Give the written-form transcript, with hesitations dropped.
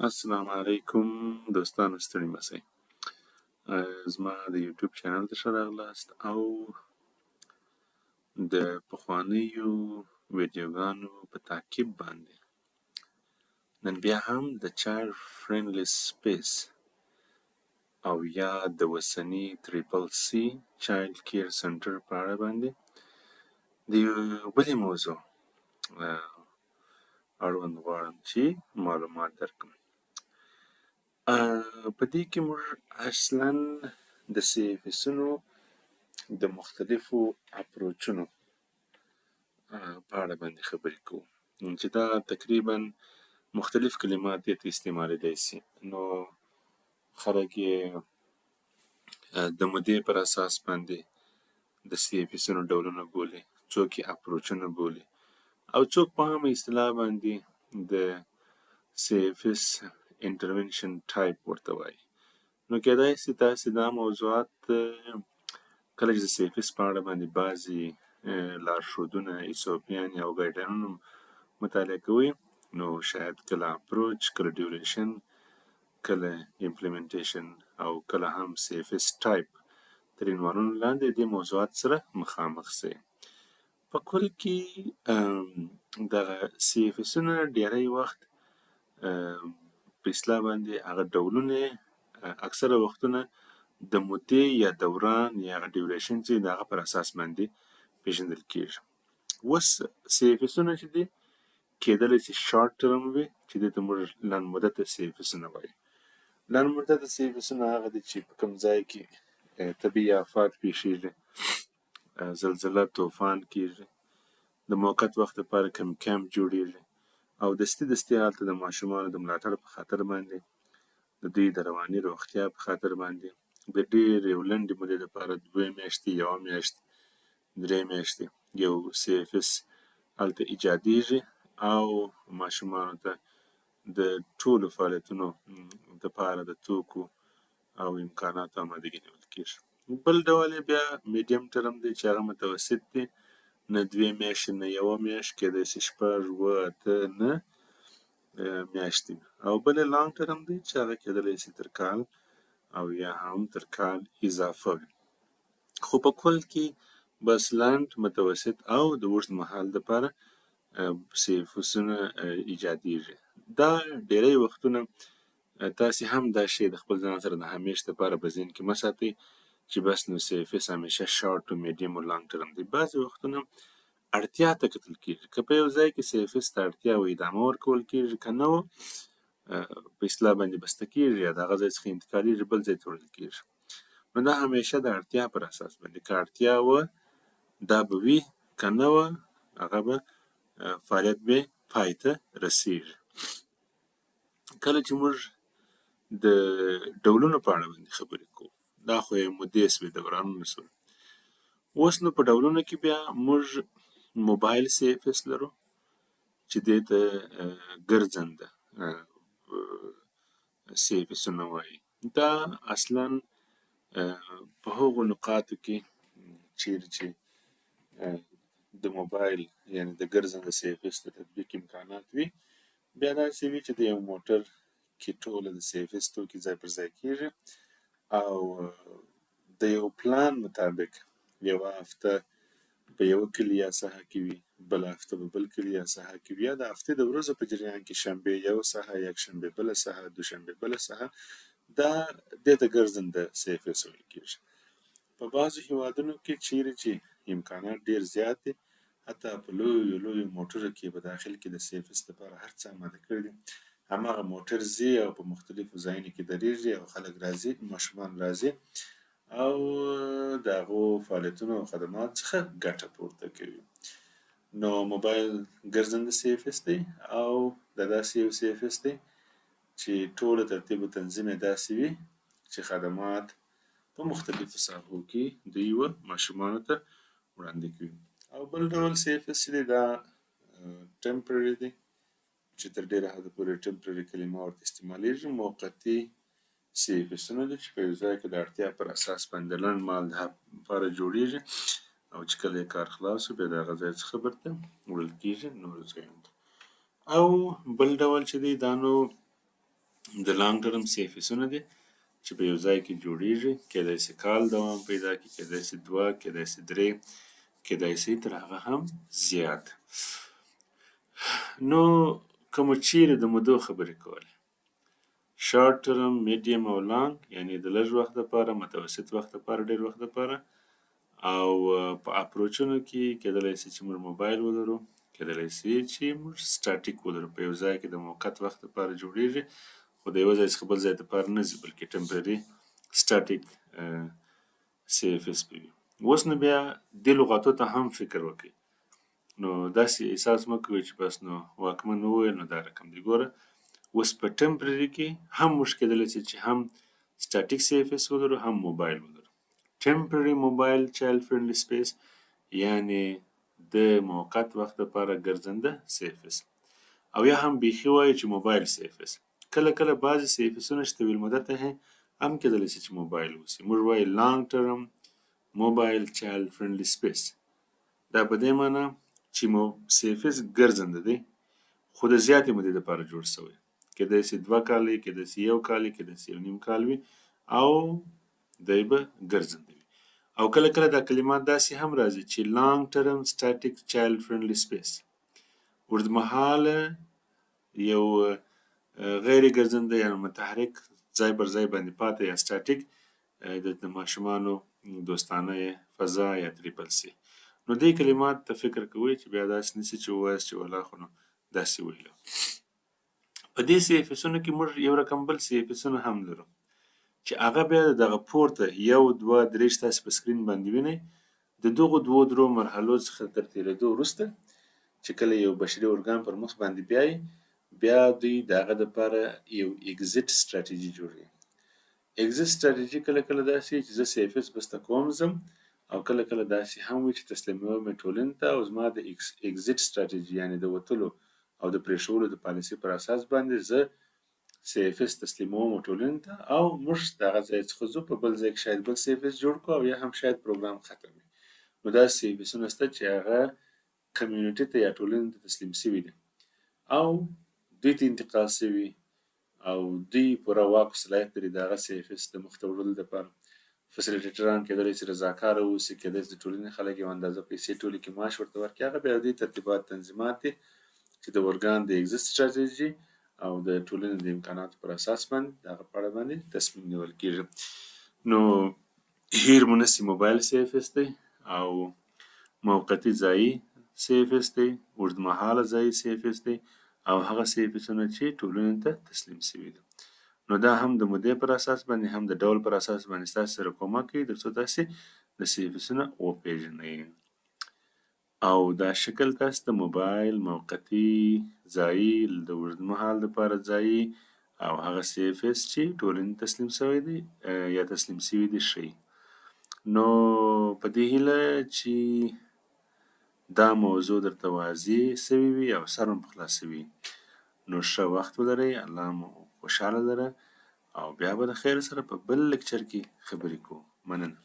السلام علیکم دوستانو، ستړي مه شئ. زما د یوټیوب چینل ته ښه راغلاست او د پخوانیو ویډیوګانو په تعقیب باندې نن بیا هم د چایلډ فرندلی سپیس او یا د اوسني تریپل سی چایلډ کیر سنټر په اړه باندې د یوې بلې موضوع اړوند غواړم چې معلومات درکړم. په دې کې موږ اصلاً د CFSونو د مختلفو اپروچونو په اړه باندې خبرې کوو، چې دا تقریباً مختلف کلمات دې ته استعمالیدای شي. نو خلک یې د مودې پر اساس باندې د CFSونو ډولونه بولي، څوک یې اپروچونه بولي، او څوک په عامه اصطلاح باندې د CFS انټرونشن ټایپ ورته وایي. نو کېدای شي تاسې دا موضوعات کله چې د CFS په اړه باندې بعضې لارښودونه، ایسوپیانې او ګایډلاینونه مطالعه کوئ، نو شاید کله اپروچ، کله ډیوریشن، کله امپلیمنټیشن او کله هم CFS ټایپ تر عنوانونو لاندې دې موضوعات سره مخامخ شئ. په کل کې دغه CFSونه ډیری وخت په اصطلاح باندې هغه ډولونه اکثره وختونه د مودې یا دوران یا هغه ډیوریشن چې د هغه پر اساس باندې پیژندل کېږي. اوس CFSونه چې دي کېدلی شي شارټ ټرم وي، چې دې ته موږ لنډ مدته CFSونه وایو. لنډ مدته CFSونه هغه دي چې په کوم ځای کې طبیعي آفات پیښیږي، زلزله، طوفان کېږي، د موقت وخت لپاره کیمپ جوړیږي او دستي هلته د ماشومانو د ملاتړ په خاطر باندې، د دوی د رواني روغتیا په خاطر باندې د ډېرې یو لنډې مودې لپاره 2 میاشتې، 1 میاشت، 3 میاشتې یو CFS هلته ایجادیږي او ماشومانو ته د ټولو فعالیتونو دپاره د توکو او امکاناتو آمادګي نیول کېږي. بل ډول یې بیا میډیم ټرم دی چې هغه متوسط دی، نه 2 میاشتې، نه 1 میاشت، کېدای شي 6، 7، 8، 9 میاشتې. او بل یې لانګ ټرم دی چې هغه کېدلی شي تر کال او یا هم تر کال اضافه وي. خو په کل کې بس لنډ، متوسط او د اوږد مهال دپاره CFSونه ایجادیږي. دا ډیری وختونه تاسې هم دا شی د خپل ځان سره د همیش دپاره په ذهن کې مه ساتئ چې بس نو CFS همیشه شارټ و میډیم و لانګ ټرم دی. بعضې وختونه اړتیا ته کتل کېږي، که په یو ځای کې CFS ته اړتیا و ادامه ورکول کېږي، که نه و په اصطلاح باندې بسته کېږي یا د هغه ځای څخه انتقالېږي، بل ځای ته وړل کېږي. نو دا همیشه د اړتیا پر اساس باندې، که اړتیا وه دا به وي، که نه وه هغه به فعالیت به پای ته رسیږي. کله چې موږ د ډولونو په اړه باندې خبرې کوو، دا خو یې مودې سوې، دورانونه سول. اوس نو په ډولونو کې بیا موږ موبایل CFS لرو چې دې ته ګرځنده CFSونه وایي. دا اصلاً په هغو نقاطو کې چیرې چې د موبایل یعنې د ګرځنده CFS د تطبیق امکانات وي، بیا داسې وي چې د یو موټر کې ټوله د CFS توکي ځای پر ځای کېږي او د یو پلان مطابق یوه هفته په یوه کلي یا ساحه کې وي، بله هفته په بل کلي یا ساحه کې وي، یا د هفتې د ورځو په جریان کې شنبې یو ساحه، یکشنبې بله ساحه، دوشنبې بله ساحه، دا دې ته ګرځنده CFS ویل کېږي. په بعضو هېوادونو کې چیرې چې امکانات ډېر زیات دي، حتی په لویو لویو موټرو کې په داخل کې د CFS لپاره هر څه آماده کړي دي، هماغه موټر ځي او په مختلفو ځایونو کې درېږي او خلک راځي، ماشومان راځي او د هغو فعالیتونو او خدماتو څخه ګټه پورته کوي. نو موبایل ګرځنده CFS دی او دا داسې یو CFS دی چې ټوله ترتیب و تنظیم یې داسې وي چې خدمات په مختلفو ساحو کې دوی و ماشومانو ته وړاندې کوي. او بل ډول CFS چې دی دا ټمپرري دی، چې تر ډېره حده پورې ټمپرري کلمه ورته استعمالیږي. موقتي CFSونه دي چې په یو ځای کې د اړتیا پر اساس باندې لنډ مهال لپاره جوړیږي او چې کله یې کار خلاص شو بیا د هغه ځای څخه بیرته وړل کېږي نورو ځایونو ته. او بل ډول چې دی دا نو د لانګ ټرم سیفسونه دي چې په یو ځای کې جوړیږي، کیدای سي کال دوام پیدا کړي، کیدای سي 2، کیدای سي 3، کیدای سي تر هغه هم زیات. نو که مو چیرې د مودو خبرې کولې، شارټ ټرم، میډیم او لانګ، یعنې د لږ وخت دپاره، متوسط وخت دپاره، ډېر وخت دپاره. او په اپروچونو کې کیدلی سي چې موږ موبایل ولرو، کیدلی سي چې موږ سټاټیک ولرو، په یو ځای کې د موقت وخت دپاره جوړیږي خو د یوه ځای څخه بل ځای دپاره نه ځي، بلکې ټمپرري سټاټیک سی اف اس به وي. اوس نو بیا دې لغاتو ته هم فکر وکړئ، نو داسې احساس مه کوئ چې بس نو واکمن وویل نو دا رقم دی. ګوره اوس په ټمپرري کې هم موږ کیدلی سي چې هم سټاټیک سی اف اس ولرو، هم موبایل ولرو. ټمپرري موبایل چایلډ فرندلی سپیس یعنې د موقت وخت دپاره ګرځنده سی اف اس، او یا هم بیخي وایو چې موبایل سی اف اس. کله کله بعضې سی اف اسونه چې طویل مدته هم کیدلی سي چې موبایل اوسي. موږ وایو لانګ ټرم موبایل چایلډ فرندلی سپیس، دا په دې معنی چې سی اف اس ګرځنده دی خو د زیاتې مودې دپاره جوړ سوی، کیدای سي 2 کاله وي، کیدای سي 1 کال وي، کیدای سي 1 نیم کال وي، او دی به ګرځنده وي. او کله کله دا کلمات داسې هم راځي چې لانګ ټرم سټاټیک چایلډ فرندلی سپیس، اوږدمهاله یو غیر ګرځنده یا متحرک ځای پر ځای باندې پاتې یا سټاټیک د ماشومانو دوستانه فضا یا تریپل سی. نو دې کلمات ته فکر کوئ چې بیا داسې نه سي چې ووایاست چې والله خو نو داسې ویلو. په دې سی اف اسونو کې موږ یو رقم بل سی اف اسونه هم لرو چې هغه بیا دغه پورته 1، 2، 3 چې تاسې په سکرین باندې وینئ، د دغو 2 مرحلو څخه تر تېرېدو وروسته چې کله یو بشري ارګان پر مخ باندې بیایي، بیا دوی د هغه دپاره یو اګزیټ سټراټیجي جوړوي. اګزیټ سټراټیجي کله کله داسې وي چې زه سی اف اس بسته کوم ځم، او کله کله داسې هم وي چې تسلیموم یې ټولنې ته، او زما د اګزیټ سټراټیجي یعنې د وتلو او د پرېښولو د پالیسۍ پر اساس باندې زه سی اف اس تسلیموم ټولنې ته، او موږ د هغه ځای څخه ځو، په بل ځای کې شاید بل سی اف اس جوړ کړو، او یا هم شاید پروګرام ختم وي. نو داسې سی اف اسونه شته چې هغه کمیونټي ته یا ټولنې ته تسلیم سوي دي او دوی ته انتقال سوي، او دوی پوره واک او صلاحیت لري د هغه سی اف اس د مخته وړلو دپاره. فسیلیټیټران کیدلی سي رضاکاره واوسي، کیدای سي د ټولنې خلک یو اندازه پیسې ټولې کړي، معاش ورته ورکړي، هغه بیا د دوی ترتیبات تنظیمات دي چې د ارګان د اګزیټ سټراټیجي او د ټولنې د امکاناتو پر اساس باندې د هغه په اړه باندې تصمیم نیول کیږي. نو هیر مو نسي موبایل سی اف اس دی، او موقتي ځایي سی اف اس دی، اوږدمهاله ځایي سی اف اس دی، او هغه سی اف اسونه چې ټولنې ته تسلیم سوي دي. نو دا هم د مودې پر اساس باندې، هم د ډول پر اساس باندې ستاسې سره کومک کوي تر څو تاسې د سی اف اسونه وپېژنئ. او دا شکل تاسې د موبایل موقتي، ځایي، د اوږدمهال دپاره ځایي، او هغه سی اف اس چې ټولنې تسلیم سوی دی یا تسلیم سوي دي ښیي. نو په دې هیله چې دا موضوع درته واضح سوي وي او سر مو په خلاصه وي، نو ښه وخت ولرئ، الله مو خوشحاله لره، او بیا به د خیر سره په بل لکچر کې خبرې کوو. مننه.